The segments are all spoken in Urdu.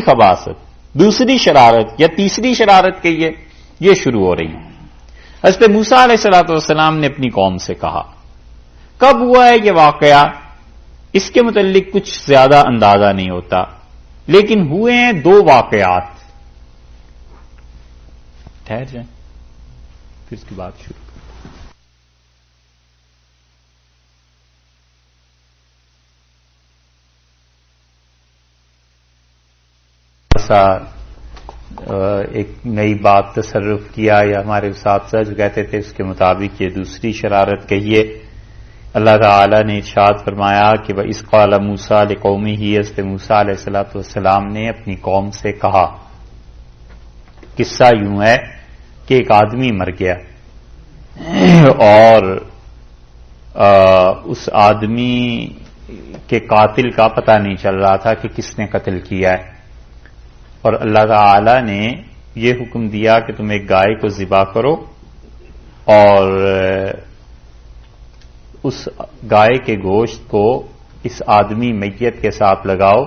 خباثت، دوسری شرارت یا تیسری شرارت کہیے، یہ شروع ہو رہی ہے۔ حضرت موسیٰ علیہ الصلوۃ والسلام نے اپنی قوم سے کہا، کب ہوا ہے یہ واقعہ اس کے متعلق کچھ زیادہ اندازہ نہیں ہوتا، لیکن ہوئے ہیں دو واقعات۔ ٹھہر جائیں پھر اس کی بات شروع۔ ایک نئی بات تصرف کیا، یا ہمارے اساتذہ جو کہتے تھے اس کے مطابق یہ دوسری شرارت کہیے۔ اللہ تعالی نے ارشاد فرمایا کہ وَإِذْ قَالَ مُوسَىٰ لِقَوْمِهِ، حضرت موسیٰ علیہ السلام نے اپنی قوم سے کہا۔ قصہ یوں ہے کہ ایک آدمی مر گیا اور اس آدمی کے قاتل کا پتہ نہیں چل رہا تھا کہ کس نے قتل کیا ہے، اور اللہ تعالی نے یہ حکم دیا کہ تم ایک گائے کو ذبح کرو اور اس گائے کے گوشت کو اس آدمی میت کے ساتھ لگاؤ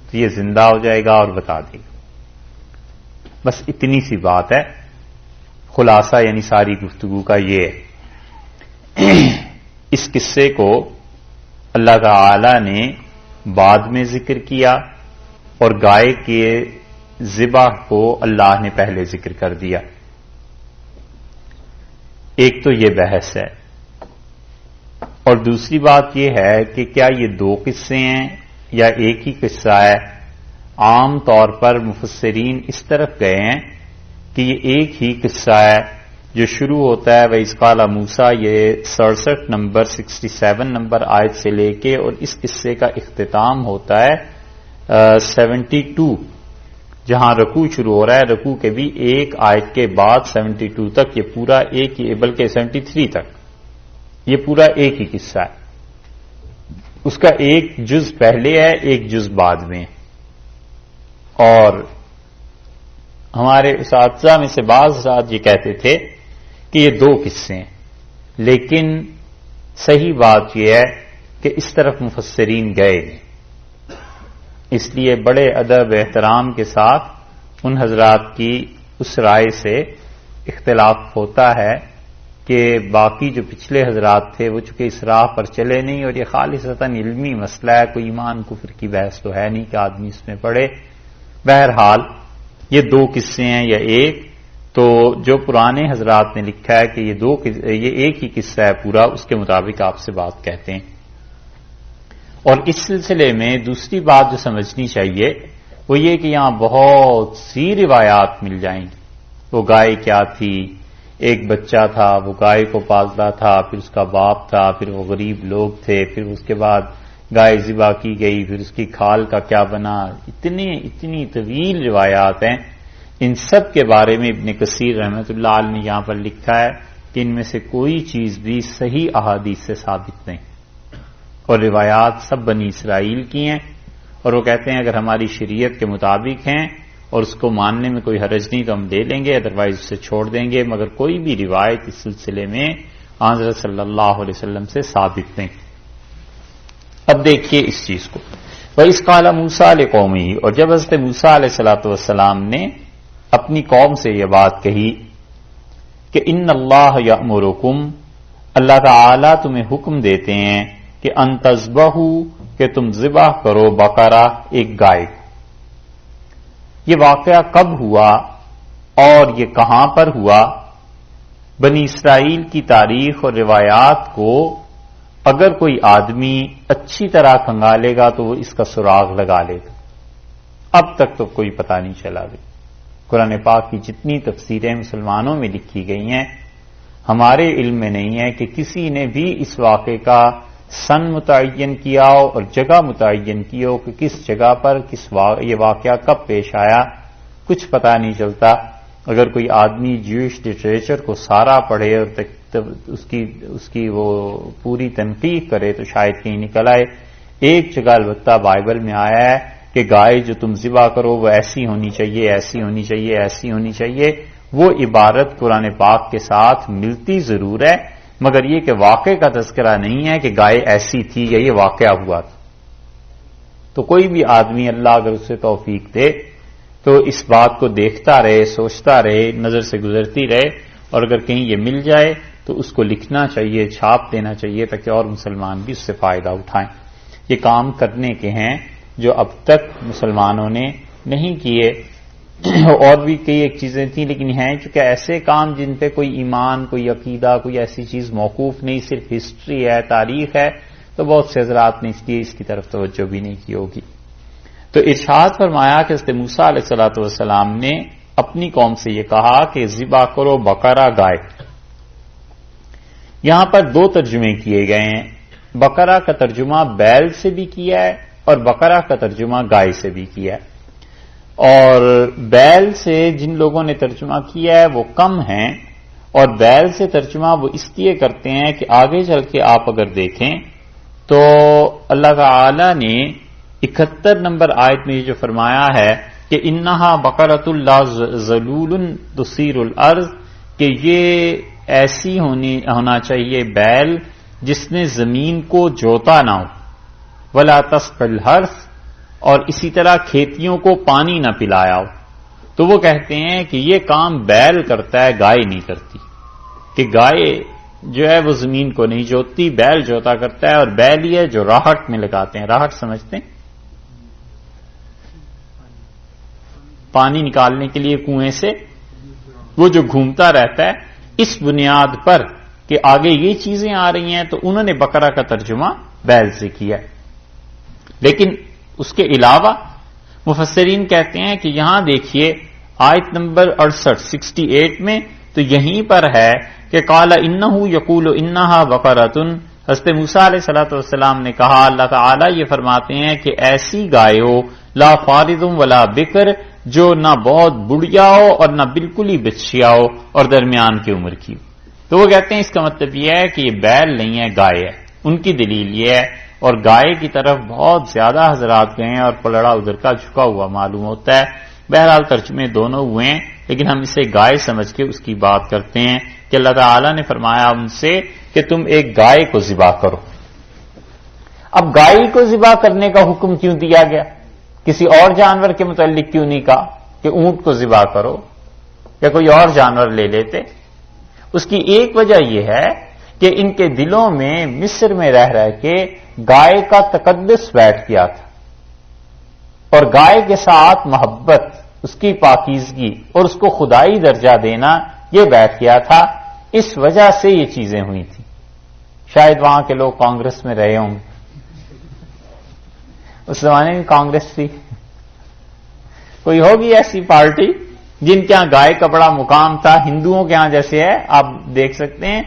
تو یہ زندہ ہو جائے گا اور بتا دے گا۔ بس اتنی سی بات ہے، خلاصہ یعنی ساری گفتگو کا یہ ہے۔ اس قصے کو اللہ تعالی نے بعد میں ذکر کیا اور گائے کے ذبح کو اللہ نے پہلے ذکر کر دیا۔ ایک تو یہ بحث ہے، اور دوسری بات یہ ہے کہ کیا یہ دو قصے ہیں یا ایک ہی قصہ ہے؟ عام طور پر مفسرین اس طرف گئے ہیں کہ یہ ایک ہی قصہ ہے جو شروع ہوتا ہے وَإِذْ قَالَ مُوسَىٰ، یہ 67 نمبر آیت سے لے کے، اور اس قصے کا اختتام ہوتا ہے 72 جہاں رکوع شروع ہو رہا ہے۔ رکوع کے بھی ایک آیت کے بعد 72 تک یہ پورا ایک ہی، بلکہ 73 تک یہ پورا ایک ہی قصہ ہے۔ اس کا ایک جز پہلے ہے، ایک جز بعد میں، اور ہمارے اساتذہ میں سے بعض حضرات یہ کہتے تھے کہ یہ دو قصے ہیں، لیکن صحیح بات یہ ہے کہ اس طرف مفسرین گئے نہیں۔ اس لیے بڑے ادب احترام کے ساتھ ان حضرات کی اس رائے سے اختلاف ہوتا ہے کہ باقی جو پچھلے حضرات تھے وہ چونکہ اس راہ پر چلے نہیں، اور یہ خالصتاً علمی مسئلہ ہے، کوئی ایمان کفر کی بحث تو ہے نہیں کہ آدمی اس میں پڑے۔ بہرحال یہ دو قصے ہیں یا ایک، تو جو پرانے حضرات نے لکھا ہے کہ یہ ایک ہی قصہ ہے پورا، اس کے مطابق آپ سے بات کہتے ہیں۔ اور اس سلسلے میں دوسری بات جو سمجھنی چاہیے وہ یہ کہ یہاں بہت سی روایات مل جائیں گی۔ وہ گائے کیا تھی، ایک بچہ تھا وہ گائے کو پالتا تھا، پھر اس کا باپ تھا، پھر وہ غریب لوگ تھے، پھر اس کے بعد گائے ذبح کی گئی، پھر اس کی کھال کا کیا بنا۔ اتنی طویل روایات ہیں، ان سب کے بارے میں ابن کثیر رحمۃ اللہ علیہ نے یہاں پر لکھا ہے کہ ان میں سے کوئی چیز بھی صحیح احادیث سے ثابت نہیں، اور روایات سب بنی اسرائیل کی ہیں، اور وہ کہتے ہیں اگر ہماری شریعت کے مطابق ہیں اور اس کو ماننے میں کوئی حرج نہیں تو ہم لے لیں گے، ادروائز اسے چھوڑ دیں گے، مگر کوئی بھی روایت اس سلسلے میں حضرت صلی اللہ علیہ وسلم سے ثابت نہیں۔ اب دیکھیے اس چیز کو، وَإِذْ قَالَ مُوسَىٰ لِقَوْمِهِ، اور جب حضرت موسیٰ علیہ السلام نے اپنی قوم سے یہ بات کہی کہ ان اللہ یأمرکم، اللہ تعالی تمہیں حکم دیتے ہیں کہ ان تذبحوا، کہ تم ذبح کرو بقرہ، ایک گائے۔ یہ واقعہ کب ہوا اور یہ کہاں پر ہوا؟ بنی اسرائیل کی تاریخ اور روایات کو اگر کوئی آدمی اچھی طرح کھنگالے گا تو وہ اس کا سراغ لگا لے گا۔ اب تک تو کوئی پتہ نہیں چلا گیا۔ قرآن پاک کی جتنی تفسیریں مسلمانوں میں لکھی گئی ہیں، ہمارے علم میں نہیں ہے کہ کسی نے بھی اس واقعے کا سن متعین کیا ہو اور جگہ متعین کی ہو کہ کس جگہ پر یہ واقعہ کب پیش آیا، کچھ پتہ نہیں چلتا۔ اگر کوئی آدمی جیوش لٹریچر کو سارا پڑھے اور اس کی وہ پوری تنقیح کرے تو شاید کہیں نکل آئے۔ ایک جگہ البتہ بائبل میں آیا ہے کہ گائے جو تم ذبح کرو وہ ایسی ہونی چاہیے، ایسی ہونی چاہیے، ایسی ہونی چاہیے۔ وہ عبارت قرآن پاک کے ساتھ ملتی ضرور ہے، مگر یہ کہ واقعے کا تذکرہ نہیں ہے کہ گائے ایسی تھی یا یہ واقعہ ہوا تھا۔ تو کوئی بھی آدمی اللہ اگر اسے توفیق دے تو اس بات کو دیکھتا رہے، سوچتا رہے، نظر سے گزرتی رہے، اور اگر کہیں یہ مل جائے تو اس کو لکھنا چاہیے، چھاپ دینا چاہیے، تاکہ اور مسلمان بھی اس سے فائدہ اٹھائیں۔ یہ کام کرنے کے ہیں جو اب تک مسلمانوں نے نہیں کیے، اور بھی کئی ایک چیزیں تھیں، لیکن ہیں چونکہ ایسے کام جن پہ کوئی ایمان، کوئی عقیدہ، کوئی ایسی چیز موقوف نہیں، صرف ہسٹری ہے، تاریخ ہے، تو بہت سے حضرات نے اس لیے اس کی طرف توجہ بھی نہیں کی ہوگی۔ تو ارشاد فرمایا کہ حضرت موسیٰ علیہ الصلوۃ والسلام نے اپنی قوم سے یہ کہا کہ ذبح کرو بقرہ گائے۔ یہاں پر دو ترجمے کیے گئے ہیں، بقرہ کا ترجمہ بیل سے بھی کیا ہے اور بقرہ کا ترجمہ گائے سے بھی کیا ہے، اور بیل سے جن لوگوں نے ترجمہ کیا ہے وہ کم ہیں، اور بیل سے ترجمہ وہ اس لیے کرتے ہیں کہ آگے چل کے آپ اگر دیکھیں تو اللہ تعالی نے 71 نمبر آیت میں یہ جو فرمایا ہے کہ انہا بقرۃ لا ذلول تثیر الارض، کہ یہ ایسی ہونا چاہیے بیل جس نے زمین کو جوتا نہ ہو، ولا تسقی الحرث، اور اسی طرح کھیتیوں کو پانی نہ پلایا ہو۔ تو وہ کہتے ہیں کہ یہ کام بیل کرتا ہے، گائے نہیں کرتی، کہ گائے جو ہے وہ زمین کو نہیں جوتتی، بیل جوتا کرتا ہے، اور بیل ہی ہے جو راہٹ میں لگاتے ہیں۔ راہٹ سمجھتے ہیں؟ پانی نکالنے کے لیے کنویں سے وہ جو گھومتا رہتا ہے، اس بنیاد پر کہ آگے یہ چیزیں آ رہی ہیں تو انہوں نے بقرہ کا ترجمہ بیل سے کیا۔ لیکن اس کے علاوہ مفسرین کہتے ہیں کہ یہاں دیکھیے آیت نمبر 68 میں تو یہیں پر ہے کہ قال انہ یقول انہا بقرۃ، حضرت موسیٰ علیہ الصلوۃ والسلام نے کہا، اللہ تعالیٰ یہ فرماتے ہیں کہ ایسی گائے ہو لا فارض ولا بکر، جو نہ بہت بڑھیا ہو اور نہ بالکل ہی بچیا ہو اور درمیان کی عمر کی ہو۔ تو وہ کہتے ہیں اس کا مطلب یہ ہے کہ یہ بیل نہیں ہے، گائے ہے۔ ان کی دلیل یہ ہے، اور گائے کی طرف بہت زیادہ حضرات گئے ہیں اور پلڑا ادھر کا جھکا ہوا معلوم ہوتا ہے۔ بہرحال ترجمے دونوں ہوئے ہیں، لیکن ہم اسے گائے سمجھ کے اس کی بات کرتے ہیں کہ اللہ تعالیٰ نے فرمایا ان سے کہ تم ایک گائے کو ذبح کرو۔ اب گائے کو ذبح کرنے کا حکم کیوں دیا گیا؟ کسی اور جانور کے متعلق کیوں نہیں کہا کہ اونٹ کو ذبح کرو یا کوئی اور جانور لے لیتے؟ اس کی ایک وجہ یہ ہے کہ ان کے دلوں میں مصر میں رہ کے گائے کا تقدس بیٹھ گیا تھا، اور گائے کے ساتھ محبت، اس کی پاکیزگی اور اس کو خدائی درجہ دینا یہ بیٹھ گیا تھا۔ اس وجہ سے یہ چیزیں ہوئی تھیں۔ شاید وہاں کے لوگ کانگریس میں رہے ہوں، اس زمانے میں کانگریس تھی، کوئی ہوگی ایسی پارٹی جن کے ہاں گائے کا بڑا مقام تھا، ہندوؤں کے ہاں جیسے ہے آپ دیکھ سکتے ہیں۔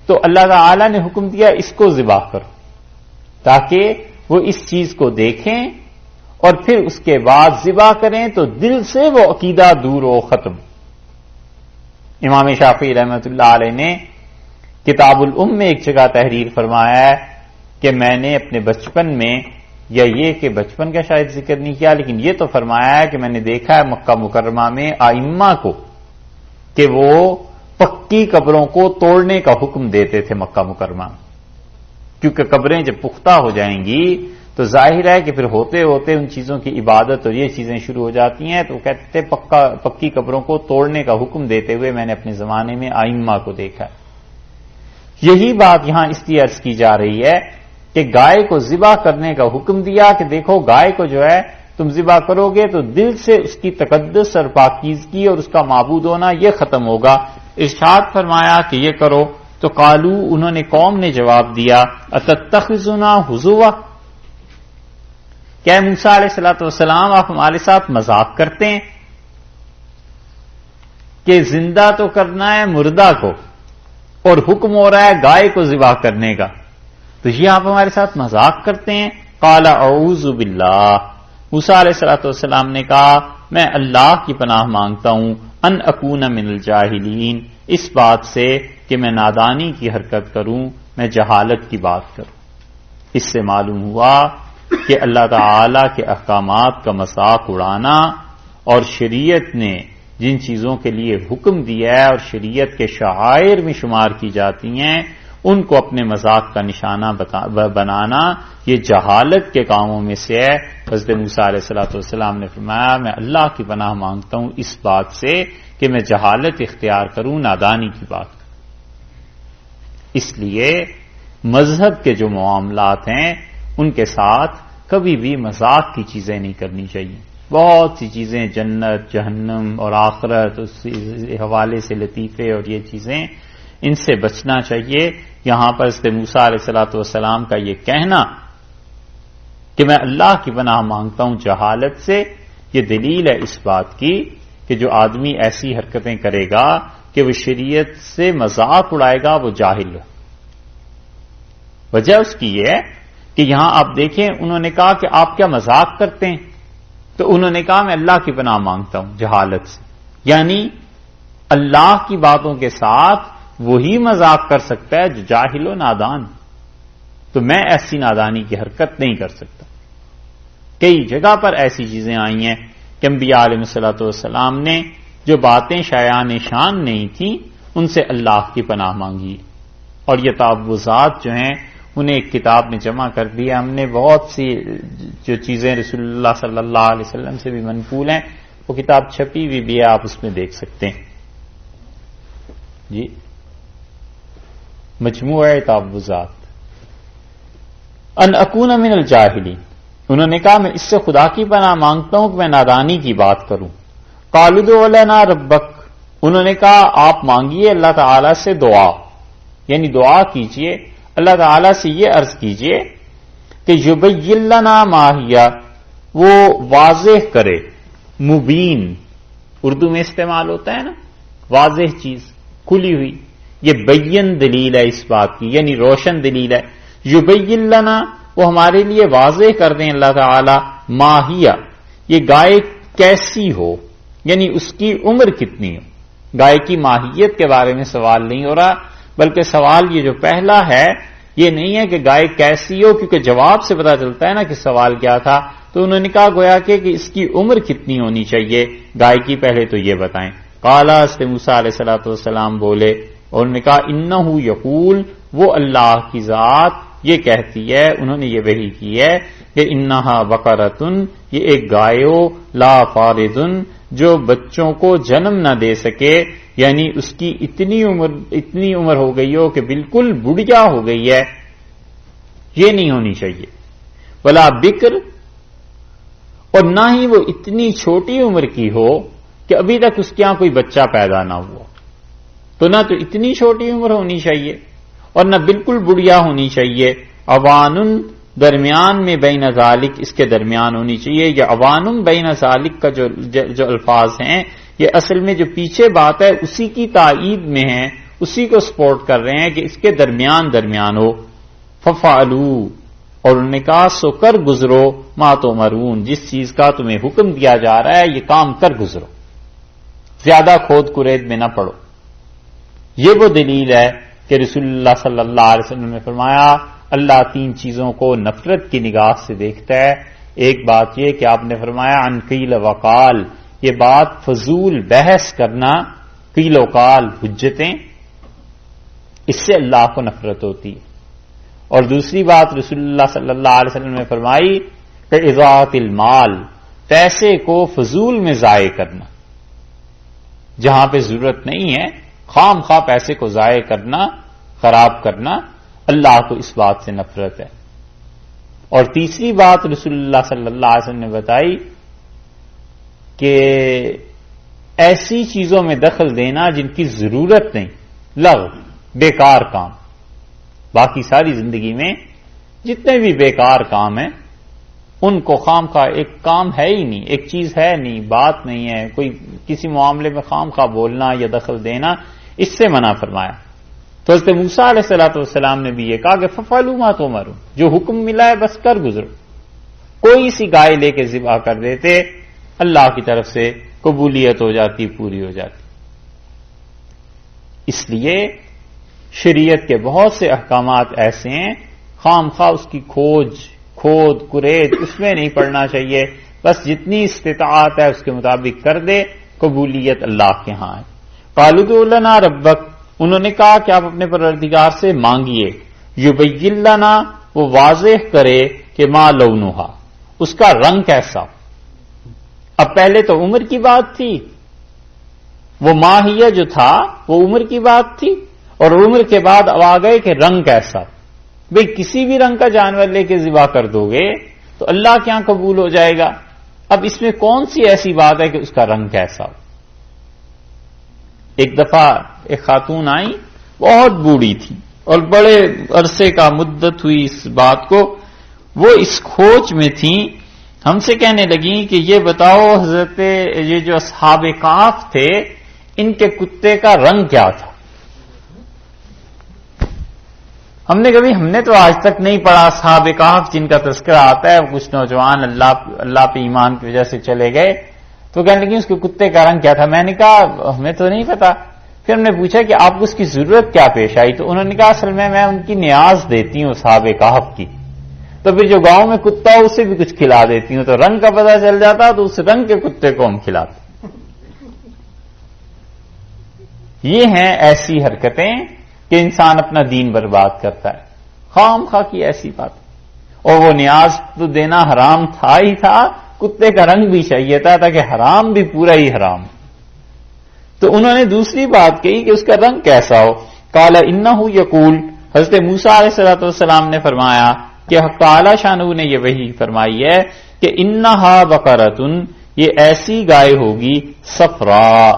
تو اللہ تعالی نے حکم دیا اس کو ذبح کرو، تاکہ وہ اس چیز کو دیکھیں اور پھر اس کے بعد ذبح کریں تو دل سے وہ عقیدہ دور ہو، ختم۔ امام شافعی رحمۃ اللہ علیہ نے کتاب الام میں ایک جگہ تحریر فرمایا ہے کہ میں نے اپنے بچپن میں، یا یہ کہ بچپن کا شاید ذکر نہیں کیا، لیکن یہ تو فرمایا ہے کہ میں نے دیکھا ہے مکہ مکرمہ میں ائمہ کو کہ وہ پکی قبروں کو توڑنے کا حکم دیتے تھے مکہ مکرمہ، کیونکہ قبریں جب پختہ ہو جائیں گی تو ظاہر ہے کہ پھر ہوتے ہوتے ان چیزوں کی عبادت اور یہ چیزیں شروع ہو جاتی ہیں، تو وہ کہتے تھے پکی قبروں کو توڑنے کا حکم دیتے ہوئے میں نے اپنے زمانے میں ائمہ کو دیکھا۔ یہی بات یہاں اس لیے عرض کی جا رہی ہے کہ گائے کو ذبح کرنے کا حکم دیا کہ دیکھو گائے کو جو ہے تم ذبح کرو گے تو دل سے اس کی تقدس اور پاکیزگی اور اس کا معبود ہونا یہ ختم ہوگا۔ ارشاد فرمایا کہ یہ کرو، تو قالو، انہوں نے قوم نے جواب دیا، اتتخذنا ہزوا، کیا موسیٰ علیہ الصلوۃ والسلام آپ ہمارے ساتھ مذاق کرتے ہیں کہ زندہ تو کرنا ہے مردہ کو اور حکم ہو رہا ہے گائے کو ذبح کرنے کا، تو یہ آپ ہمارے ساتھ مذاق کرتے ہیں؟ قال اعوذ باللہ، موسیٰ علیہ الصلوۃ والسلام نے کہا میں اللہ کی پناہ مانگتا ہوں، ان اکون من الجاہلین، اس بات سے کہ میں نادانی کی حرکت کروں، میں جہالت کی بات کروں۔ اس سے معلوم ہوا کہ اللہ تعالی کے احکامات کا مذاق اڑانا اور شریعت نے جن چیزوں کے لیے حکم دیا ہے اور شریعت کے شعائر میں شمار کی جاتی ہیں ان کو اپنے مذاق کا نشانہ بنانا یہ جہالت کے کاموں میں سے ہے۔ حضرت موسیٰ علیہ الصلوۃ والسلام نے فرمایا میں اللہ کی پناہ مانگتا ہوں اس بات سے کہ میں جہالت اختیار کروں، نادانی کی بات۔ اس لیے مذہب کے جو معاملات ہیں ان کے ساتھ کبھی بھی مذاق کی چیزیں نہیں کرنی چاہیے۔ بہت سی چیزیں جنت، جہنم اور آخرت، اس حوالے سے لطیفے اور یہ چیزیں، ان سے بچنا چاہیے۔ یہاں پر حضرت موسیٰ علیہ الصلوۃ والسلام کا یہ کہنا کہ میں اللہ کی پناہ مانگتا ہوں جہالت سے، یہ دلیل ہے اس بات کی کہ جو آدمی ایسی حرکتیں کرے گا کہ وہ شریعت سے مذاق اڑائے گا، وہ جاہل ہے۔ وجہ اس کی یہ ہے کہ یہاں آپ دیکھیں انہوں نے کہا کہ آپ کیا مذاق کرتے ہیں، تو انہوں نے کہا میں اللہ کی پناہ مانگتا ہوں جہالت سے، یعنی اللہ کی باتوں کے ساتھ وہی مذاق کر سکتا ہے جو جاہل و نادان، تو میں ایسی نادانی کی حرکت نہیں کر سکتا۔ کئی جگہ پر ایسی چیزیں آئی ہیں کہ انبیاء علیہ الصلوۃ والسلام نے جو باتیں شایان شان نہیں تھیں ان سے اللہ کی پناہ مانگی، اور یہ تعوذات جو ہیں انہیں ایک کتاب میں جمع کر دیا ہم نے۔ بہت سی جو چیزیں رسول اللہ صلی اللہ علیہ وسلم سے بھی منقول ہیں وہ کتاب چھپی ہوئی بھی ہے، آپ اس میں دیکھ سکتے ہیں جی، مجموعہ تعوذات۔ ان اکون من الجاہلین، انہوں نے کہا میں اس سے خدا کی پناہ مانگتا ہوں کہ میں نادانی کی بات کروں۔ قالوا ادع لنا ربک، انہوں نے کہا آپ مانگیے اللہ تعالی سے دعا، یعنی دعا کیجئے اللہ تعالی سے یہ عرض کیجئے کہ یبین لنا ما ہی، وہ واضح کرے، مبین اردو میں استعمال ہوتا ہے نا، واضح چیز کھلی ہوئی، یہ بین دلیل ہے اس بات کی، یعنی روشن دلیل ہے۔ یبین لنا، وہ ہمارے لیے واضح کر دیں اللہ تعالی، ما ہی، یہ گائے کیسی ہو، یعنی اس کی عمر کتنی ہو۔ گائے کی ماہیت کے بارے میں سوال نہیں ہو رہا، بلکہ سوال یہ جو پہلا ہے یہ نہیں ہے کہ گائے کیسی ہو، کیونکہ جواب سے پتا چلتا ہے نا کہ سوال کیا تھا۔ تو انہوں نے کہا گویا کہ اس کی عمر کتنی ہونی چاہیے گائے کی، پہلے تو یہ بتائیں۔ قال حضرت موسیٰ علیہ الصلوۃ والسلام بولے اور انہوں نے کہا انہ یقول، وہ اللہ کی ذات یہ کہتی ہے، انہوں نے یہ وحی کی ہے کہ انہا بقرۃ، یہ ایک گایو لا فارض، جو بچوں کو جنم نہ دے سکے، یعنی اس کی اتنی عمر ہو گئی ہو کہ بالکل بڑھیا ہو گئی ہے، یہ نہیں ہونی چاہیے۔ ولا بکر، اور نہ ہی وہ اتنی چھوٹی عمر کی ہو کہ ابھی تک اس کے یہاں کوئی بچہ پیدا نہ ہوا، تو نہ تو اتنی چھوٹی عمر ہونی چاہیے اور نہ بالکل بڑھیا ہونی چاہیے۔ اوان، درمیان میں، بین ذالک، اس کے درمیان ہونی چاہیے۔ یا اوان بین ذالک کا جو الفاظ ہیں یہ اصل میں جو پیچھے بات ہے اسی کی تائید میں ہے، اسی کو سپورٹ کر رہے ہیں کہ اس کے درمیان ہو۔ ففعلوا، اور انہوں نے کہا سو کر گزرو، ما تؤمرون، جس چیز کا تمہیں حکم دیا جا رہا ہے یہ کام کر گزرو، زیادہ کھود کرید میں نہ پڑو۔ یہ وہ دلیل ہے کہ رسول اللہ صلی اللہ علیہ وسلم نے فرمایا اللہ تین چیزوں کو نفرت کی نگاہ سے دیکھتا ہے۔ ایک بات یہ کہ آپ نے فرمایا عن قیل وقال، یہ بات فضول بحث کرنا، قیل وقال حجتیں، اس سے اللہ کو نفرت ہوتی ہے۔ اور دوسری بات رسول اللہ صلی اللہ علیہ وسلم نے فرمائی کہ اضاعت المال، پیسے کو فضول میں ضائع کرنا، جہاں پہ ضرورت نہیں ہے خام خواہ پیسے کو ضائع کرنا، خراب کرنا، اللہ کو اس بات سے نفرت ہے۔ اور تیسری بات رسول اللہ صلی اللہ علیہ وسلم نے بتائی کہ ایسی چیزوں میں دخل دینا جن کی ضرورت نہیں، لغو، بیکار کام، باقی ساری زندگی میں جتنے بھی بیکار کام ہیں ان کو خام خواہ، ایک کام ہے ہی نہیں، ایک چیز ہے نہیں، بات نہیں ہے، کوئی کسی معاملے میں خام خواہ بولنا یا دخل دینا، اس سے منع فرمایا۔ تو حضرت موسیٰ علیہ الصلوۃ والسلام نے بھی یہ کہا کہ ففعلوا ما تؤمرون، جو حکم ملا ہے بس کر گزرو۔ کوئی سی گائے لے کے ذبح کر دیتے، اللہ کی طرف سے قبولیت ہو جاتی، پوری ہو جاتی۔ اس لیے شریعت کے بہت سے احکامات ایسے ہیں خام خواہ اس کی کھود کرید اس میں نہیں پڑنا چاہیے، بس جتنی استطاعت ہے اس کے مطابق کر دے، قبولیت اللہ کے ہاں ہے۔ قالوا ادع لنا ربک، انہوں نے کہا کہ آپ اپنے پروردگار سے مانگیے یبین لنا، وہ واضح کرے کہ ما لونھا، اس کا رنگ کیسا۔ اب پہلے تو عمر کی بات تھی، وہ ماہیہ جو تھا وہ عمر کی بات تھی، اور عمر کے بعد اب آ گئے کہ رنگ کیسا۔ بھئی کسی بھی رنگ کا جانور لے کے ذبح کر دو گے تو اللہ کے یہاں قبول ہو جائے گا۔ اب اس میں کون سی ایسی بات ہے کہ اس کا رنگ کیسا ہو؟ ایک دفعہ ایک خاتون آئی، بہت بوڑھی تھی اور بڑے عرصے کا مدت ہوئی اس بات کو، وہ اس کھوج میں تھیں، ہم سے کہنے لگیں کہ یہ بتاؤ حضرت یہ جو اصحاب کہف تھے ان کے کتے کا رنگ کیا تھا؟ ہم نے تو آج تک نہیں پڑھا اصحاب کہف جن کا تذکرہ آتا ہے، کچھ نوجوان اللہ پہ ایمان کی وجہ سے چلے گئے، تو کہنے لگی اس کے کتے کا رنگ کیا تھا؟ میں نے کہا ہمیں تو نہیں پتا۔ پھر ہم نے پوچھا کہ آپ کو اس کی ضرورت کیا پیش آئی؟ تو انہوں نے کہا اصل میں ان کی نیاز دیتی ہوں اصحاب کہف کی، تو پھر جو گاؤں میں کتا ہو اسے بھی کچھ کھلا دیتی ہوں، تو رنگ کا پتہ چل جاتا تو اس رنگ کے کتے کو ہم کھلاتے۔ یہ ہیں ایسی حرکتیں کہ انسان اپنا دین برباد کرتا ہے، خام خواہ کی ایسی بات، اور وہ نیاز تو دینا حرام تھا ہی تھا، کتے کا رنگ بھی چاہیے تھا تاکہ حرام بھی پورا ہی حرام۔ تو انہوں نے دوسری بات کہی کہ اس کا رنگ کیسا ہو؟ قال انہ یقول، حضرت موسیٰ علیہ الصلوۃ والسلام نے فرمایا کہ حق تعالی شانہ نے یہ وحی فرمائی ہے کہ انہا بقرۃ، یہ ایسی گائے ہوگی صفراء،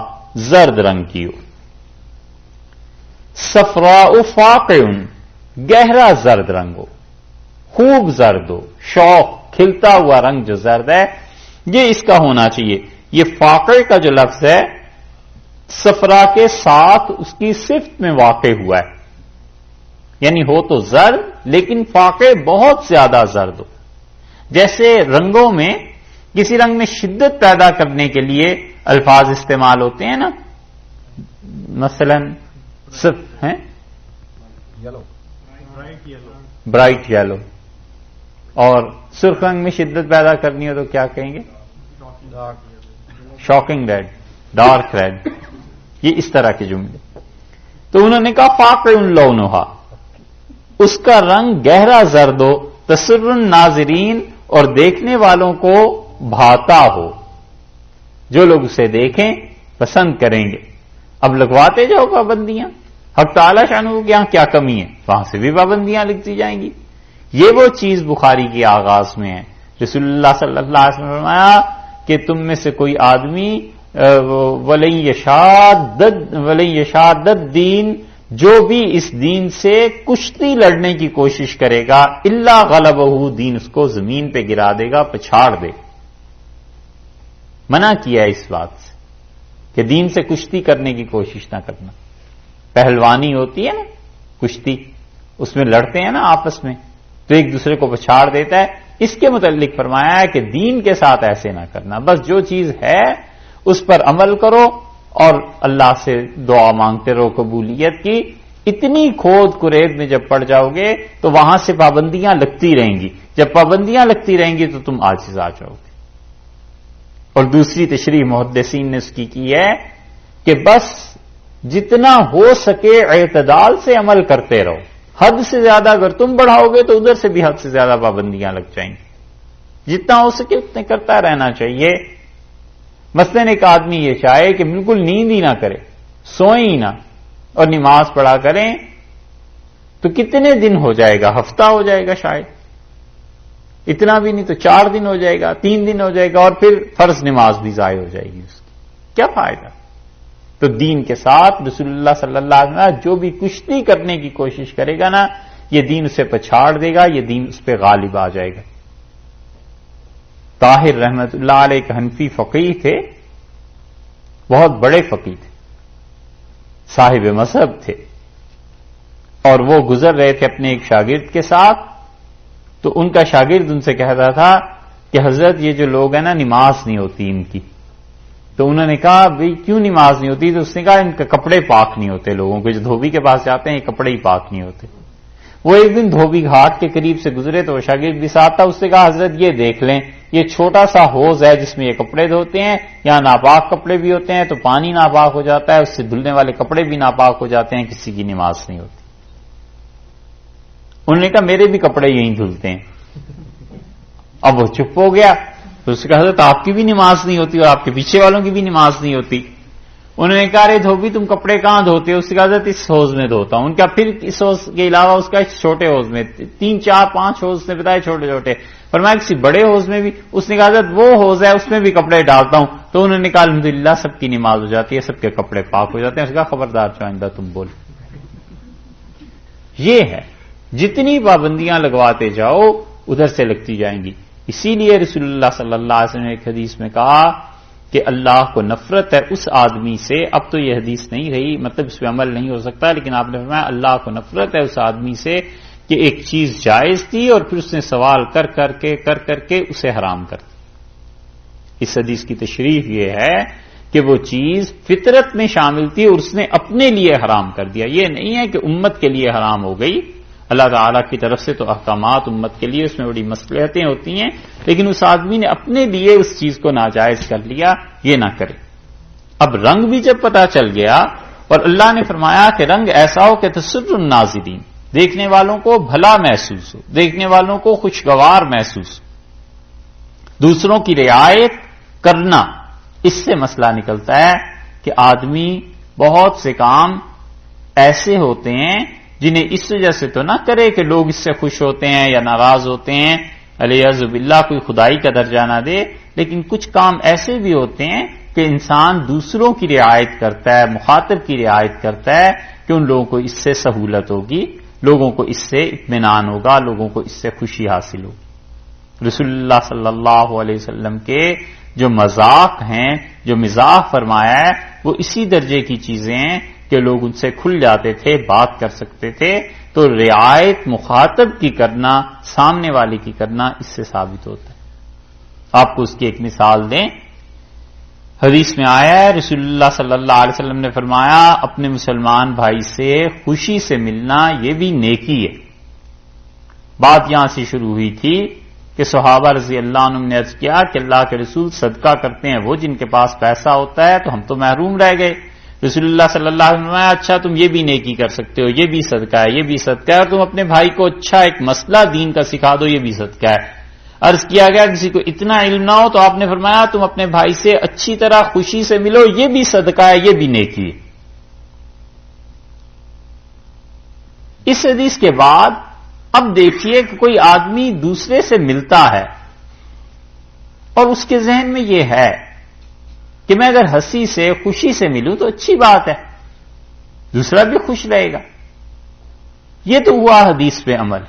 زرد رنگ کی ہو، صفراء فاقع، گہرا زرد رنگ ہو، خوب زرد ہو، شوق کھلتا ہوا رنگ جو زرد ہے یہ اس کا ہونا چاہیے۔ یہ فاقع کا جو لفظ ہے صفرا کے ساتھ اس کی صفت میں واقع ہوا ہے، یعنی ہو تو زرد لیکن فاقع بہت زیادہ زرد ہو۔ جیسے رنگوں میں کسی رنگ میں شدت پیدا کرنے کے لیے الفاظ استعمال ہوتے ہیں نا، مثلا ہیں برائٹ یلو، اور سرخ رنگ میں شدت پیدا کرنی ہو تو کیا کہیں گے؟ شاکنگ ریڈ، ڈارک ریڈ، یہ اس طرح کے جملے۔ تو انہوں نے کہا فاقع لونھا، اس کا رنگ گہرا زرد ہو، تسر الناظرین، اور دیکھنے والوں کو بھاتا ہو، جو لوگ اسے دیکھیں پسند کریں گے۔ اب لگواتے جاؤ پابندیاں، حق تعالی شانہ کے یہاں کیا کمی ہے وہاں سے بھی پابندیاں لکھتی جائیں گی۔ یہ وہ چیز بخاری کی آغاز میں ہے، رسول اللہ صلی اللہ علیہ وسلم نے فرمایا کہ تم میں سے کوئی آدمی وَلَن يَشَادَّ الدِّينَ، جو بھی اس دین سے کشتی لڑنے کی کوشش کرے گا الا غلبہ، دین اس کو زمین پہ گرا دے گا، پچھاڑ دے۔ منع کیا ہے اس بات سے کہ دین سے کشتی کرنے کی کوشش نہ کرنا۔ پہلوانی ہوتی ہے نا کشتی، اس میں لڑتے ہیں نا آپس میں، تو ایک دوسرے کو پچھاڑ دیتا ہے۔ اس کے متعلق فرمایا ہے کہ دین کے ساتھ ایسے نہ کرنا، بس جو چیز ہے اس پر عمل کرو اور اللہ سے دعا مانگتے رہو قبولیت کی۔ اتنی کھود کرید میں جب پڑ جاؤ گے تو وہاں سے پابندیاں لگتی رہیں گی، جب پابندیاں لگتی رہیں گی تو تم عاجز آ جاؤ گے۔ اور دوسری تشریح محدثین نے اس کی ہے کہ بس جتنا ہو سکے اعتدال سے عمل کرتے رہو، حد سے زیادہ اگر تم بڑھاؤ گے تو ادھر سے بھی حد سے زیادہ پابندیاں لگ جائیں گی، جتنا ہو سکے اتنے کرتا رہنا چاہیے۔ مثلاً ایک آدمی یہ چاہے کہ بالکل نیند ہی نہ کرے، سوئیں ہی نہ اور نماز پڑھا کریں، تو کتنے دن ہو جائے گا؟ ہفتہ ہو جائے گا شاید، اتنا بھی نہیں تو 4 دن ہو جائے گا، 3 دن ہو جائے گا، اور پھر فرض نماز بھی ضائع ہو جائے گی اس کی، کیا فائدہ؟ تو دین کے ساتھ رسول اللہ صلی اللہ علیہ وسلم جو بھی کشتی کرنے کی کوشش کرے گا نا، یہ دین اسے پچھاڑ دے گا، یہ دین اس پہ غالب آ جائے گا۔ طاہر رحمت اللہ علیہ ایک حنفی فقیہ تھے، بہت بڑے فقیہ تھے، صاحب مذہب تھے، اور وہ گزر رہے تھے اپنے ایک شاگرد کے ساتھ، تو ان کا شاگرد ان سے کہتا تھا کہ حضرت یہ جو لوگ ہیں نا نماز نہیں ہوتی ان کی۔ تو انہوں نے کہا بھئی کیوں نماز نہیں ہوتی؟ تو اس نے کہا ان کے کپڑے پاک نہیں ہوتے، لوگوں کے جو دھوبی کے پاس جاتے ہیں یہ کپڑے ہی پاک نہیں ہوتے۔ وہ ایک دن دھوبی گھاٹ کے قریب سے گزرے تو وہ شاگرد بھی ساتھ تھا، اس نے کہا حضرت یہ دیکھ لیں یہ چھوٹا سا حوض ہے جس میں یہ کپڑے دھوتے ہیں، یہاں ناپاک کپڑے بھی ہوتے ہیں تو پانی ناپاک ہو جاتا ہے، اس سے دھلنے والے کپڑے بھی ناپاک ہو جاتے ہیں، کسی کی نماز نہیں ہوتی۔ انہوں نے کہا میرے بھی کپڑے یہیں دھلتے ہیں۔ اب وہ چپ ہو گیا، تو اس نے کہا حضرت آپ کی بھی نماز نہیں ہوتی اور آپ کے پیچھے والوں کی بھی نماز نہیں ہوتی۔ انہوں نے کہا رے دھوبی تم کپڑے کہاں دھوتے ہو؟ اس نے کہا حضرت اس حوض میں دھوتا ہوں۔ ان کا پھر اس حوض کے علاوہ اس کا چھوٹے حوض میں 3 4 5 حوض نے بتایا چھوٹے چھوٹے، فرمایا کسی بڑے حوض میں بھی؟ اس نے کہا حضرت وہ حوض ہے اس میں بھی کپڑے ڈالتا ہوں۔ تو انہوں نے کہا الحمدللہ سب کی نماز ہو جاتی ہے، سب کے کپڑے پاک ہو جاتے ہیں۔ اس نے کہا خبردار چوائندہ تم بول۔ یہ ہے جتنی پابندیاں لگواتے جاؤ ادھر سے لگتی جائیں گی۔ اسی لیے رسول اللہ صلی اللہ علیہ وسلم نے ایک حدیث میں کہا کہ اللہ کو نفرت ہے اس آدمی سے، اب تو یہ حدیث نہیں رہی، مطلب اس پہ عمل نہیں ہو سکتا، لیکن آپ نے فرمایا اللہ کو نفرت ہے اس آدمی سے کہ ایک چیز جائز تھی اور پھر اس نے سوال کر کر کے اسے حرام کر دی۔ اس حدیث کی تشریح یہ ہے کہ وہ چیز فطرت میں شامل تھی اور اس نے اپنے لیے حرام کر دیا۔ یہ نہیں ہے کہ امت کے لیے حرام ہو گئی، اللہ تعالیٰ کی طرف سے تو احکامات امت کے لیے اس میں بڑی مصلحتیں ہوتی ہیں، لیکن اس آدمی نے اپنے لیے اس چیز کو ناجائز کر لیا، یہ نہ کرے۔ اب رنگ بھی جب پتا چل گیا اور اللہ نے فرمایا کہ رنگ ایسا ہو کہ تسر الناظرین، دیکھنے والوں کو بھلا محسوس ہو، دیکھنے والوں کو خوشگوار محسوس ہو، دوسروں کی رعایت کرنا، اس سے مسئلہ نکلتا ہے کہ آدمی بہت سے کام ایسے ہوتے ہیں جنہیں اس وجہ سے تو نہ کرے کہ لوگ اس سے خوش ہوتے ہیں یا ناراض ہوتے ہیں، علیہ باللہ کوئی خدائی کا درجہ نہ دے، لیکن کچھ کام ایسے بھی ہوتے ہیں کہ انسان دوسروں کی رعایت کرتا ہے، مخاطب کی رعایت کرتا ہے کہ ان لوگوں کو اس سے سہولت ہوگی، لوگوں کو اس سے اطمینان ہوگا، لوگوں کو اس سے خوشی حاصل ہوگی۔ رسول اللہ صلی اللہ علیہ وسلم کے جو مذاق ہیں، جو مزاح فرمایا ہے، وہ اسی درجے کی چیزیں ہیں کہ لوگ ان سے کھل جاتے تھے، بات کر سکتے تھے۔ تو رعایت مخاطب کی کرنا، سامنے والے کی کرنا، اس سے ثابت ہوتا ہے۔ آپ کو اس کی ایک مثال دیں، حدیث میں آیا ہے رسول اللہ صلی اللہ علیہ وسلم نے فرمایا اپنے مسلمان بھائی سے خوشی سے ملنا یہ بھی نیکی ہے۔ بات یہاں سے شروع ہوئی تھی کہ صحابہ رضی اللہ عنہم نے عرض کیا کہ اللہ کے رسول صدقہ کرتے ہیں وہ جن کے پاس پیسہ ہوتا ہے، تو ہم تو محروم رہ گئے۔ رسول اللہ صلی اللہ علیہ وسلم نے اچھا تم یہ بھی نیکی کر سکتے ہو، یہ بھی صدقہ ہے، یہ بھی صدقہ ہے، اور تم اپنے بھائی کو اچھا ایک مسئلہ دین کا سکھا دو، یہ بھی صدقہ ہے۔ عرض کیا گیا کسی کو اتنا علم نہ ہو تو آپ نے فرمایا تم اپنے بھائی سے اچھی طرح خوشی سے ملو، یہ بھی صدقہ ہے، یہ بھی نیکی ہے۔ اس حدیث کے بعد اب دیکھیے کہ کوئی آدمی دوسرے سے ملتا ہے اور اس کے ذہن میں یہ ہے کہ میں اگر ہنسی سے خوشی سے ملوں تو اچھی بات ہے، دوسرا بھی خوش رہے گا، یہ تو ہوا حدیث پہ عمل۔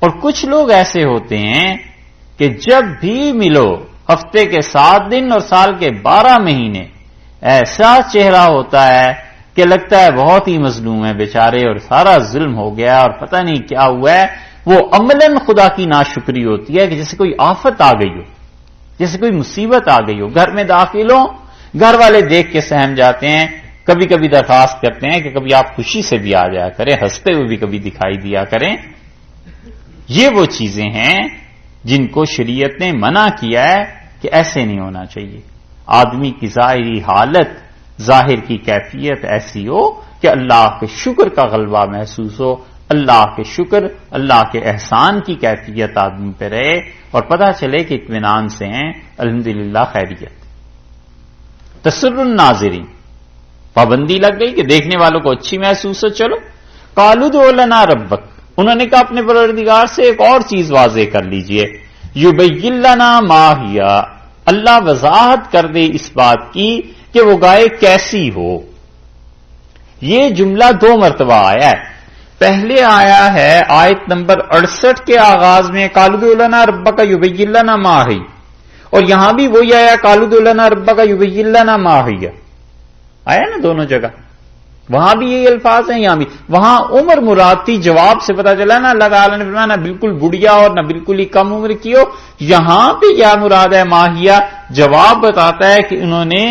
اور کچھ لوگ ایسے ہوتے ہیں کہ جب بھی ملو ہفتے کے 7 دن اور سال کے 12 مہینے ایسا چہرہ ہوتا ہے کہ لگتا ہے بہت ہی مظلوم ہے بیچارے اور سارا ظلم ہو گیا اور پتہ نہیں کیا ہوا ہے۔ وہ عملاً خدا کی ناشکری ہوتی ہے کہ جیسے کوئی آفت آ گئی ہو، جیسے کوئی مصیبت آ گئی ہو، گھر میں داخل ہو، گھر والے دیکھ کے سہم جاتے ہیں، کبھی کبھی درخواست کرتے ہیں کہ کبھی آپ خوشی سے بھی آ جایا کریں، ہنستے ہوئے بھی کبھی دکھائی دیا کریں۔ یہ وہ چیزیں ہیں جن کو شریعت نے منع کیا ہے کہ ایسے نہیں ہونا چاہیے۔ آدمی کی ظاہری حالت، ظاہر کی کیفیت ایسی ہو کہ اللہ کے شکر کا غلبہ محسوس ہو، اللہ کے شکر، اللہ کے احسان کی کیفیت آدمی پہ رہے اور پتہ چلے کہ اطمینان سے ہیں، الحمدللہ خیریت۔ تسر الناظرین، پابندی لگ گئی کہ دیکھنے والوں کو اچھی محسوس ہو۔ چلو قالوا ادع لنا ربک، انہوں نے کہا اپنے پروردگار سے ایک اور چیز واضح کر لیجئے، یبین لنا ما ہی، اللہ وضاحت کر دے اس بات کی کہ وہ گائے کیسی ہو۔ یہ جملہ 2 مرتبہ آیا ہے، پہلے آیا ہے آیت نمبر 68 کے آغاز میں قالوا ادع لنا ربک یبین لنا ما ہی، اور یہاں بھی وہی آیا قالوا ادع لنا ربک یبین لنا ما ہی، آیا نا دونوں جگہ، وہاں بھی یہی الفاظ ہیں، یہاں بھی۔ وہاں عمر مراد تھی، جواب سے پتا چلا نا اللہ تعالیٰ نے فرمایا نہ بالکل بڑھیا اور نہ بالکل ہی کم عمر کی ہو۔ یہاں پہ کیا مراد ہے ماہیہ، جواب بتاتا ہے کہ انہوں نے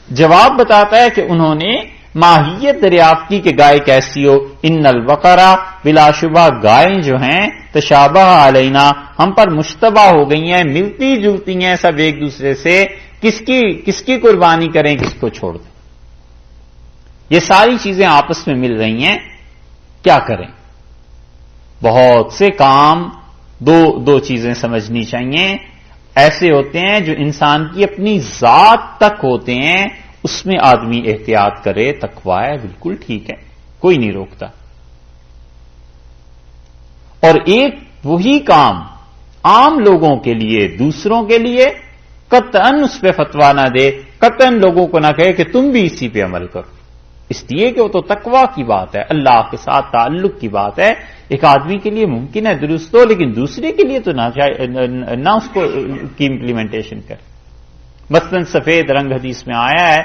جواب بتاتا ہے کہ انہوں نے ماہیت دریافت کی کہ گائے کیسی ہو. ان البقرہ بلا شبہ گائیں جو ہیں تشابہ علینا ہم پر مشتبہ ہو گئی ہیں، ملتی جلتی ہیں سب ایک دوسرے سے. کس کی قربانی کریں، کس کو چھوڑ دیں؟ یہ ساری چیزیں آپس میں مل رہی ہیں، کیا کریں؟ بہت سے کام دو چیزیں سمجھنی چاہیے. ایسے ہوتے ہیں جو انسان کی اپنی ذات تک ہوتے ہیں، اس میں آدمی احتیاط کرے، تقوی ہے، بالکل ٹھیک ہے، کوئی نہیں روکتا. اور ایک وہی کام عام لوگوں کے لیے، دوسروں کے لیے قطعاً اس پہ فتویٰ نہ دے، قطعاً لوگوں کو نہ کہے کہ تم بھی اسی پہ عمل کرو، اس لیے کہ وہ تو تقوی کی بات ہے، اللہ کے ساتھ تعلق کی بات ہے. ایک آدمی کے لیے ممکن ہے درست ہو، لیکن دوسرے کے لیے تو نہ اس کو کی امپلیمنٹیشن کرے. مثلا سفید رنگ حدیث میں آیا ہے،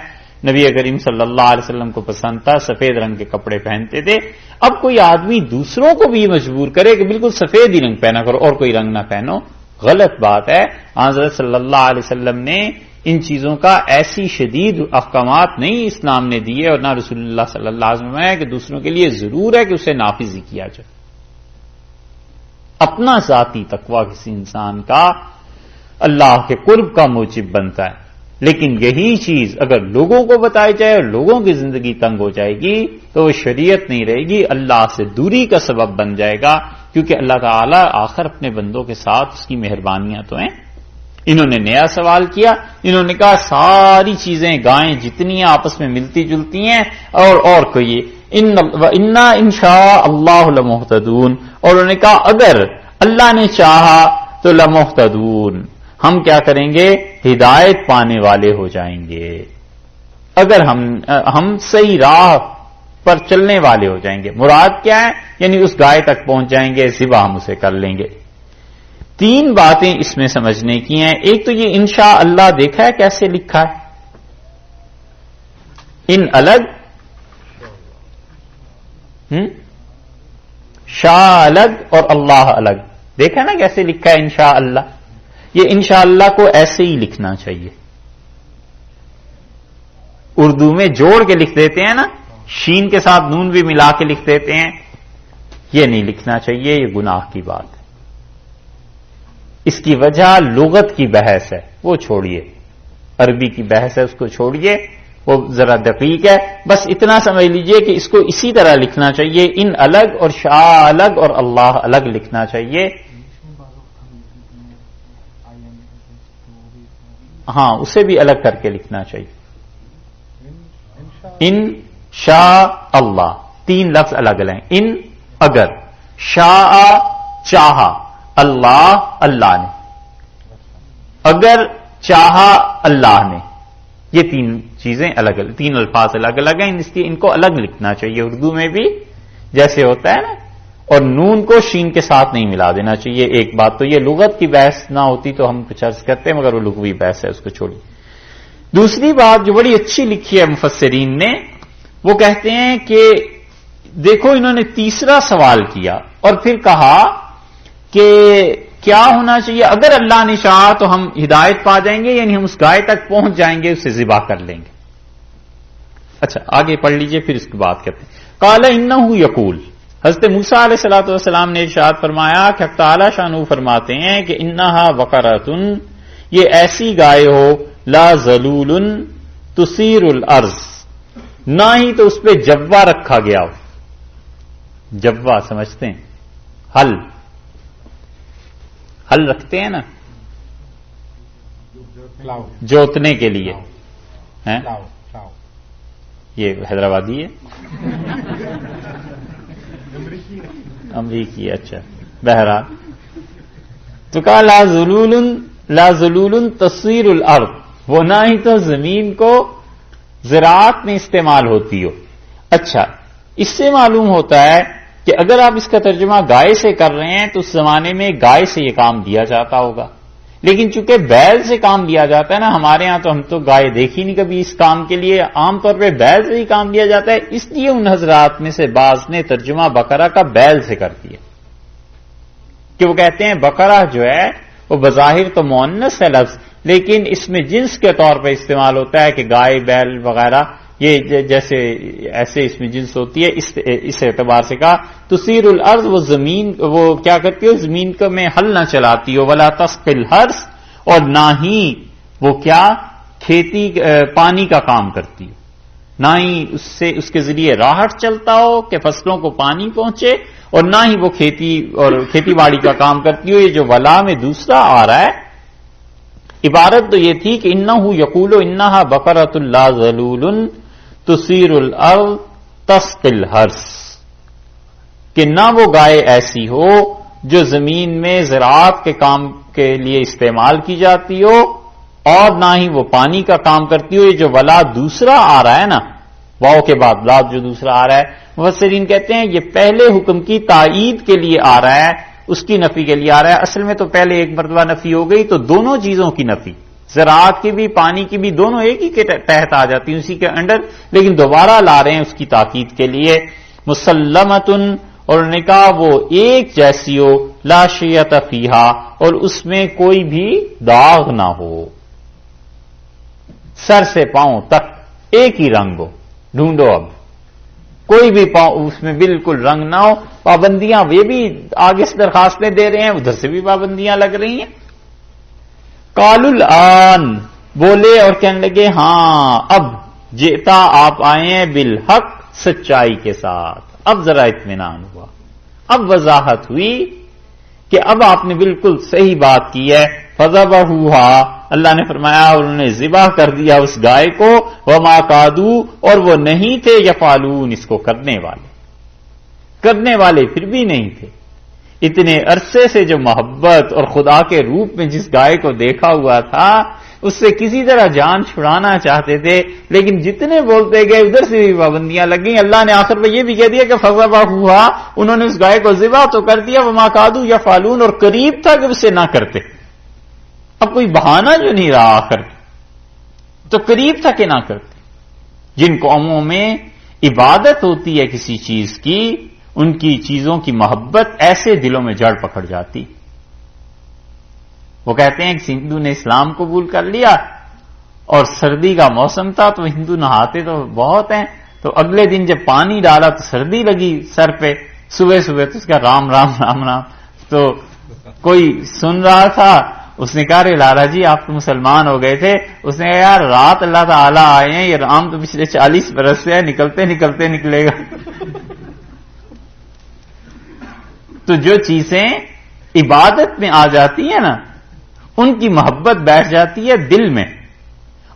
نبی کریم صلی اللہ علیہ وسلم کو پسند تھا، سفید رنگ کے کپڑے پہنتے تھے. اب کوئی آدمی دوسروں کو بھی مجبور کرے کہ بالکل سفید ہی رنگ پہنا کرو اور کوئی رنگ نہ پہنو، غلط بات ہے. حضرت صلی اللہ علیہ وسلم نے ان چیزوں کا ایسی شدید احکامات نہیں اسلام نے دیے، اور نہ رسول اللہ صلی اللہ علیہ وسلم ہے کہ دوسروں کے لیے ضرور ہے کہ اسے نافذ ہی کیا جائے. اپنا ذاتی تقوی کسی انسان کا اللہ کے قرب کا موجب بنتا ہے، لیکن یہی چیز اگر لوگوں کو بتائی جائے اور لوگوں کی زندگی تنگ ہو جائے گی تو وہ شریعت نہیں رہے گی، اللہ سے دوری کا سبب بن جائے گا. کیونکہ اللہ تعالیٰ آخر اپنے بندوں کے ساتھ اس کی مہربانیاں تو ہیں. انہوں نے نیا سوال کیا، انہوں نے کہا ساری چیزیں گائیں جتنی ہیں آپس میں ملتی جلتی ہیں، اور کوئی انا انشاء اللہ لمہتدون، اور انہوں نے کہا اگر اللہ نے چاہا تو لمہتدون، ہم کیا کریں گے؟ ہدایت پانے والے ہو جائیں گے. اگر ہم صحیح راہ پر چلنے والے ہو جائیں گے. مراد کیا ہے؟ یعنی اس گائے تک پہنچ جائیں گے، ذبح ہم اسے کر لیں گے. تین باتیں اس میں سمجھنے کی ہیں. ایک تو یہ انشاء اللہ دیکھا ہے کیسے لکھا ہے، ان الگ شاء الگ اور اللہ الگ، دیکھا نا کیسے لکھا ہے انشاء اللہ. یہ انشاء اللہ کو ایسے ہی لکھنا چاہیے. اردو میں جوڑ کے لکھ دیتے ہیں نا، شین کے ساتھ نون بھی ملا کے لکھ دیتے ہیں، یہ نہیں لکھنا چاہیے، یہ گناہ کی بات ہے. اس کی وجہ لغت کی بحث ہے، وہ چھوڑیے، عربی کی بحث ہے اس کو چھوڑیے، وہ ذرا دقیق ہے. بس اتنا سمجھ لیجئے کہ اس کو اسی طرح لکھنا چاہیے، ان الگ اور شاء الگ اور اللہ الگ لکھنا چاہیے. ہاں اسے بھی الگ کر کے لکھنا چاہیے. ان شاء اللہ، تین لفظ الگ الگ ہیں. ان اگر، شاء چاہا، اللہ اللہ نے، اگر چاہا اللہ نے، یہ تین چیزیں الگ الگ، تین الفاظ الگ الگ ہیں، اس لیے ان کو الگ لکھنا چاہیے. اردو میں بھی جیسے ہوتا ہے نا، اور نون کو شین کے ساتھ نہیں ملا دینا چاہیے. ایک بات تو یہ لغت کی بحث نہ ہوتی تو ہم کچھ عرض کرتے ہیں، مگر وہ لغوی بحث ہے، اس کو چھوڑیے. دوسری بات جو بڑی اچھی لکھی ہے مفسرین نے، وہ کہتے ہیں کہ دیکھو انہوں نے تیسرا سوال کیا اور پھر کہا کہ کیا ہونا چاہیے؟ اگر اللہ نے چاہا تو ہم ہدایت پا جائیں گے، یعنی ہم اس گائے تک پہنچ جائیں گے، اسے ذبح کر لیں گے. اچھا آگے پڑھ لیجئے، پھر اس کی بات کرتے ہیں. قال انہ یقول، حضرت موسیٰ علیہ الصلوۃ والسلام نے ارشاد فرمایا کہ حق تعالی شانہ فرماتے ہیں کہ انہا بقرۃ، یہ ایسی گائے ہو لا ذلول تثیر الارض، نہ ہی تو اس پہ جوا رکھا گیا ہو. جوا سمجھتے ہیں؟ ہل رکھتے ہیں نا جوتنے کے لیے، یہ حیدرآبادی ہے امریکی. اچھا بہرحال تو کہا لا ذلول تصویر الارض، وہ نہ ہی تو زمین کو زراعت میں استعمال ہوتی ہو. اچھا اس سے معلوم ہوتا ہے کہ اگر آپ اس کا ترجمہ گائے سے کر رہے ہیں تو اس زمانے میں گائے سے یہ کام دیا جاتا ہوگا، لیکن چونکہ بیل سے کام دیا جاتا ہے نا، ہمارے ہاں تو ہم تو گائے دیکھی نہیں کبھی اس کام کے لیے، عام طور پہ بیل سے ہی کام دیا جاتا ہے. اس لیے ان حضرات میں سے بعض نے ترجمہ بقرہ کا بیل سے کر دیا، کہ وہ کہتے ہیں بقرہ جو ہے وہ بظاہر تو مؤنث ہے لفظ، لیکن اس میں جنس کے طور پہ استعمال ہوتا ہے کہ گائے بیل وغیرہ یہ جیسے ایسے اس میں جنس ہوتی ہے، اس اعتبار سے کہا تثیر الارض، وہ زمین وہ کیا کرتی ہو، زمین کو میں ہل نہ چلاتی ہو، ولا تسقی الحرث، اور نہ ہی وہ کیا کھیتی پانی کا کام کرتی ہو، نہ ہی اس کے ذریعے راہٹ چلتا ہو کہ فصلوں کو پانی پہنچے، اور نہ ہی وہ کھیتی باڑی کا کام کرتی ہو۔ یہ جو ولا میں دوسرا آ رہا ہے، عبارت تو یہ تھی کہ انہو یقول انہا بقرۃ لا ذلول تثیر الارض تسقی الحرث، کہ نہ وہ گائے ایسی ہو جو زمین میں زراعت کے کام کے لیے استعمال کی جاتی ہو، اور نہ ہی وہ پانی کا کام کرتی ہو۔ یہ جو ولا دوسرا آ رہا ہے نا، واو کے بعد لاد جو دوسرا آ رہا ہے، مفسرین کہتے ہیں یہ پہلے حکم کی تائید کے لیے آ رہا ہے، اس کی نفی کے لیے آ رہا ہے۔ اصل میں تو پہلے ایک مرتبہ نفی ہو گئی تو دونوں چیزوں کی نفی، زراعت کی بھی پانی کی بھی، دونوں ایک ہی کے تحت آ جاتی ہیں، اسی کے انڈر، لیکن دوبارہ لا رہے ہیں اس کی تاکید کے لیے۔ مسلمتن، اور انہوں نے کہا وہ ایک جیسی ہو، لا شیۃ فیہا، اور اس میں کوئی بھی داغ نہ ہو، سر سے پاؤں تک ایک ہی رنگ ہو۔ ڈھونڈو اب کوئی بھی پاؤں اس میں بالکل رنگ نہ ہو۔ پابندیاں یہ بھی آگے سے درخواستیں دے رہے ہیں، ادھر سے بھی پابندیاں لگ رہی ہیں۔ قالوا الآن، بولے اور کہنے لگے ہاں اب، جئتا آپ آئے ہیں بالحق، سچائی کے ساتھ، اب ذرا اطمینان ہوا، اب وضاحت ہوئی کہ اب آپ نے بالکل صحیح بات کی ہے۔ فذبحوها، اللہ نے فرمایا انہوں نے ذبح کر دیا اس گائے کو، وما کادوا، اور وہ نہیں تھے یفعلون، اس کو کرنے والے پھر بھی نہیں تھے۔ اتنے عرصے سے جو محبت اور خدا کے روپ میں جس گائے کو دیکھا ہوا تھا، اس سے کسی طرح جان چھڑانا چاہتے تھے، لیکن جتنے بولتے گئے ادھر سے بھی پابندیاں لگ گئیں۔ اللہ نے آخر میں یہ بھی کہہ دیا کہ فذبحوها، انہوں نے اس گائے کو ذبح تو کر دیا، وما کادوا یفعلون، اور قریب تھا کہ اسے نہ کرتے۔ اب کوئی بہانہ جو نہیں رہا آخر، تو قریب تھا کہ نہ کرتے۔ جن قوموں میں عبادت ہوتی ہے کسی چیز کی، ان کی چیزوں کی محبت ایسے دلوں میں جڑ پکڑ جاتی۔ وہ کہتے ہیں کہ ہندو نے اسلام قبول کر لیا اور سردی کا موسم تھا تو ہندو نہاتے تو بہت ہیں، تو اگلے دن جب پانی ڈالا تو سردی لگی سر پہ، صبح صبح تو اس کا رام رام رام رام۔ تو کوئی سن رہا تھا، اس نے کہا رے لالا جی آپ تو مسلمان ہو گئے تھے، اس نے کہا یار رات اللہ تعالیٰ آئے ہیں، یہ رام تو پچھلے 40 برس سے ہے، نکلتے نکلتے نکلے گا۔ تو جو چیزیں عبادت میں آ جاتی ہیں نا، ان کی محبت بیٹھ جاتی ہے دل میں،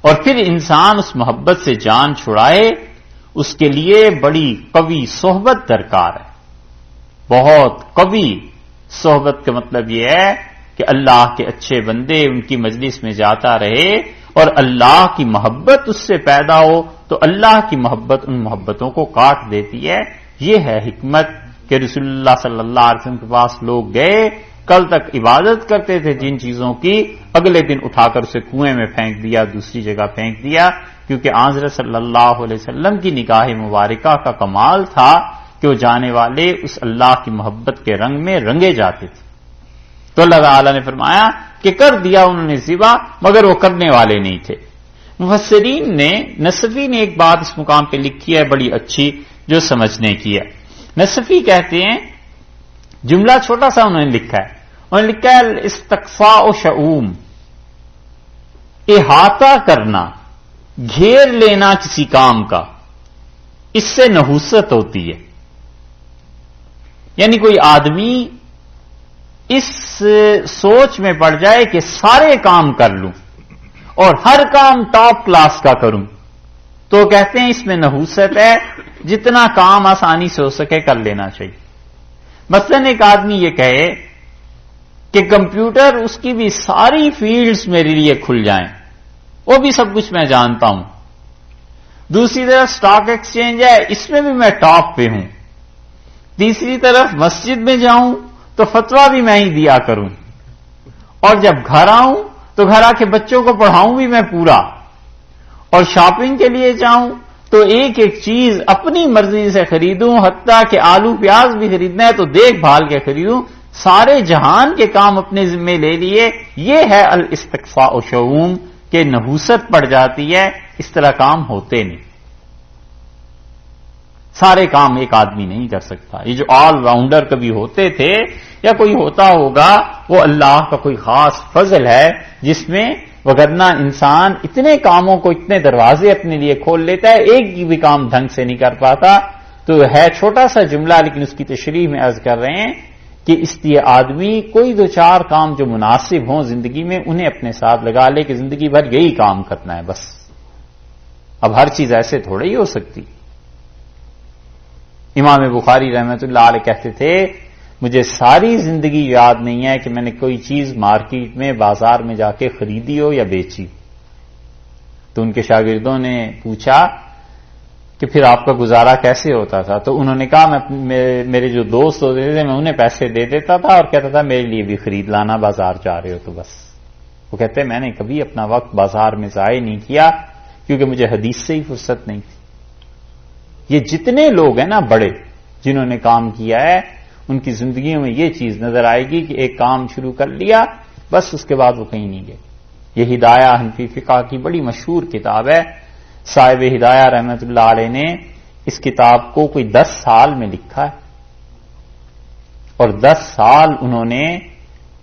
اور پھر انسان اس محبت سے جان چھڑائے، اس کے لیے بڑی قوی صحبت درکار ہے۔ بہت قوی صحبت کا مطلب یہ ہے کہ اللہ کے اچھے بندے ان کی مجلس میں جاتا رہے اور اللہ کی محبت اس سے پیدا ہو، تو اللہ کی محبت ان محبتوں کو کاٹ دیتی ہے۔ یہ ہے حکمت کہ رسول اللہ صلی اللہ علیہ وسلم کے پاس لوگ گئے، کل تک عبادت کرتے تھے جن چیزوں کی، اگلے دن اٹھا کر اسے کنویں میں پھینک دیا، دوسری جگہ پھینک دیا، کیونکہ حضرت صلی اللہ علیہ وسلم کی نگاہ مبارکہ کا کمال تھا کہ وہ جانے والے اس اللہ کی محبت کے رنگ میں رنگے جاتے تھے۔ تو اللہ تعالیٰ نے فرمایا کہ کر دیا انہوں نے ذبح، مگر وہ کرنے والے نہیں تھے۔ مفسرین نے، نصفی نے ایک بات اس مقام پہ لکھی ہے بڑی اچھی جو سمجھنے کی ہے۔ نصفی کہتے ہیں، جملہ چھوٹا سا انہوں نے لکھا ہے، انہوں نے لکھا ہے استقفاء شؤوم، احاطہ کرنا، گھیر لینا کسی کام کا، اس سے نحوست ہوتی ہے۔ یعنی کوئی آدمی اس سوچ میں پڑ جائے کہ سارے کام کر لوں اور ہر کام ٹاپ کلاس کا کروں، تو کہتے ہیں اس میں نحوست ہے، جتنا کام آسانی سے ہو سکے کر لینا چاہیے۔ مثلاً ایک آدمی یہ کہے کہ کمپیوٹر اس کی بھی ساری فیلڈز میرے لیے کھل جائیں، وہ بھی سب کچھ میں جانتا ہوں، دوسری طرف سٹاک ایکسچینج ہے، اس میں بھی میں ٹاپ پہ ہوں، تیسری طرف مسجد میں جاؤں تو فتویٰ بھی میں ہی دیا کروں، اور جب گھر آؤں تو گھر آ کے بچوں کو پڑھاؤں بھی میں پورا، اور شاپنگ کے لیے جاؤں تو ایک ایک چیز اپنی مرضی سے خریدوں، حتیٰ کہ آلو پیاز بھی خریدنا ہے تو دیکھ بھال کے خریدوں، سارے جہان کے کام اپنے ذمے لے لیے۔ یہ ہے الاستقفاء شؤوم، کہ نحوست پڑ جاتی ہے، اس طرح کام ہوتے نہیں۔ سارے کام ایک آدمی نہیں کر سکتا. یہ جو آل راؤنڈر کبھی ہوتے تھے یا کوئی ہوتا ہوگا وہ اللہ کا کوئی خاص فضل ہے جس میں وگرنہ انسان اتنے کاموں کو اتنے دروازے اپنے لیے کھول لیتا ہے ایک بھی کام ڈھنگ سے نہیں کر پاتا. تو ہے چھوٹا سا جملہ لیکن اس کی تشریح میں عرض کر رہے ہیں کہ اس لیے آدمی کوئی دو چار کام جو مناسب ہوں زندگی میں انہیں اپنے ساتھ لگا لے کہ زندگی بھر یہی کام کرنا ہے بس. اب ہر چیز ایسے تھوڑا ہی ہو سکتی. امام بخاری رحمۃ اللہ علیہ کہتے تھے مجھے ساری زندگی یاد نہیں ہے کہ میں نے کوئی چیز مارکیٹ میں بازار میں جا کے خریدی ہو یا بیچی. تو ان کے شاگردوں نے پوچھا کہ پھر آپ کا گزارا کیسے ہوتا تھا؟ تو انہوں نے کہا میرے جو دوست ہوتے تھے میں انہیں پیسے دے دیتا تھا اور کہتا تھا میرے لیے بھی خرید لانا بازار جا رہے ہو تو بس. وہ کہتے ہیں میں نے کبھی اپنا وقت بازار میں ضائع نہیں کیا کیونکہ مجھے حدیث سے ہی فرصت نہیں تھی. یہ جتنے لوگ ہیں نا بڑے جنہوں نے کام کیا ہے ان کی زندگیوں میں یہ چیز نظر آئے گی کہ ایک کام شروع کر لیا بس اس کے بعد وہ کہیں نہیں گئے. یہ ہدایہ حنفی فقہ کی بڑی مشہور کتاب ہے. صاحب ہدایہ رحمۃ اللہ علیہ نے اس کتاب کو کوئی 10 سال میں لکھا ہے اور 10 سال انہوں نے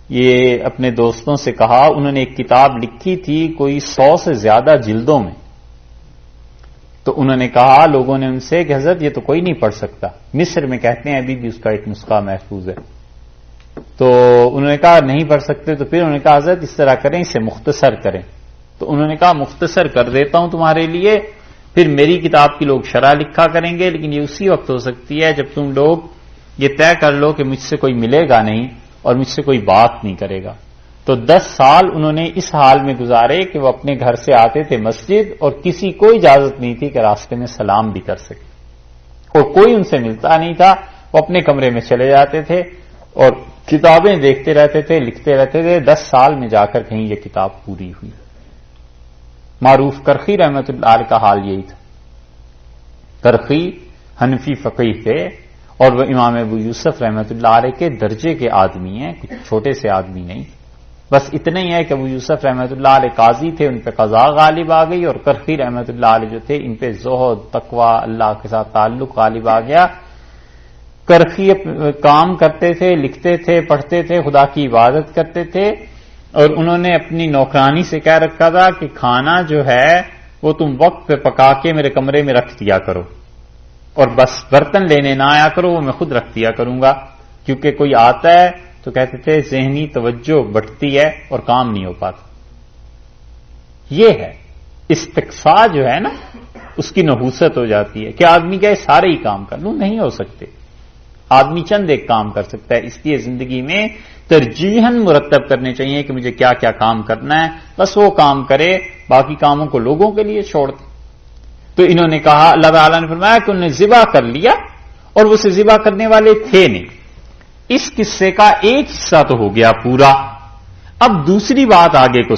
یہ اپنے دوستوں سے کہا. انہوں نے ایک کتاب لکھی تھی کوئی 100 سے زیادہ جلدوں میں. تو انہوں نے کہا لوگوں نے ان سے کہ حضرت یہ تو کوئی نہیں پڑھ سکتا. مصر میں کہتے ہیں ابھی بھی اس کا ایک نسخہ محفوظ ہے. تو انہوں نے کہا نہیں پڑھ سکتے. تو پھر انہوں نے کہا حضرت اس طرح کریں اسے مختصر کریں. تو انہوں نے کہا مختصر کر دیتا ہوں تمہارے لیے پھر میری کتاب کی لوگ شرح لکھا کریں گے لیکن یہ اسی وقت ہو سکتی ہے جب تم لوگ یہ طے کر لو کہ مجھ سے کوئی ملے گا نہیں اور مجھ سے کوئی بات نہیں کرے گا. تو 10 سال انہوں نے اس حال میں گزارے کہ وہ اپنے گھر سے آتے تھے مسجد اور کسی کو اجازت نہیں تھی کہ راستے میں سلام بھی کر سکے اور کوئی ان سے ملتا نہیں تھا. وہ اپنے کمرے میں چلے جاتے تھے اور کتابیں دیکھتے رہتے تھے لکھتے رہتے تھے. 10 سال میں جا کر کہیں یہ کتاب پوری ہوئی. معروف کرخی رحمۃ اللہ علیہ کا حال یہی تھا. کرخی حنفی فقیہ تھے اور وہ امام ابو یوسف رحمۃ اللہ علیہ کے درجے کے آدمی ہیں کچھ چھوٹے سے آدمی نہیں. بس اتنا ہی ہے کہ ابو یوسف رحمۃ اللہ علیہ قاضی تھے ان پہ قضا غالب آ گئی اور کرخی رحمۃ اللہ علیہ جو تھے ان پہ زہد تقوی اللہ کے ساتھ تعلق غالب آ گیا. کرخی کام کرتے تھے لکھتے تھے پڑھتے تھے خدا کی عبادت کرتے تھے اور انہوں نے اپنی نوکرانی سے کہہ رکھا تھا کہ کھانا جو ہے وہ تم وقت پہ پکا کے میرے کمرے میں رکھ دیا کرو اور بس برتن لینے نہ آیا کرو وہ میں خود رکھ دیا کروں گا. کیونکہ کوئی آتا ہے تو کہتے تھے ذہنی توجہ بٹتی ہے اور کام نہیں ہو پاتا. یہ ہے استقصا جو ہے نا اس کی نحوست ہو جاتی ہے کہ آدمی کہے سارے ہی کام کر لوں. نہیں ہو سکتے. آدمی چند ایک کام کر سکتا ہے. اس لیے زندگی میں ترجیحاً مرتب کرنے چاہیے کہ مجھے کیا کیا کام کرنا ہے بس وہ کام کرے باقی کاموں کو لوگوں کے لیے چھوڑ دے. تو انہوں نے کہا اللہ تعالیٰ نے فرمایا کہ انہوں نے ذبح کر لیا اور وہ ذبح کرنے والے تھے نہیں. اس قصے کا ایک حصہ تو ہو گیا پورا. اب دوسری بات آگے کو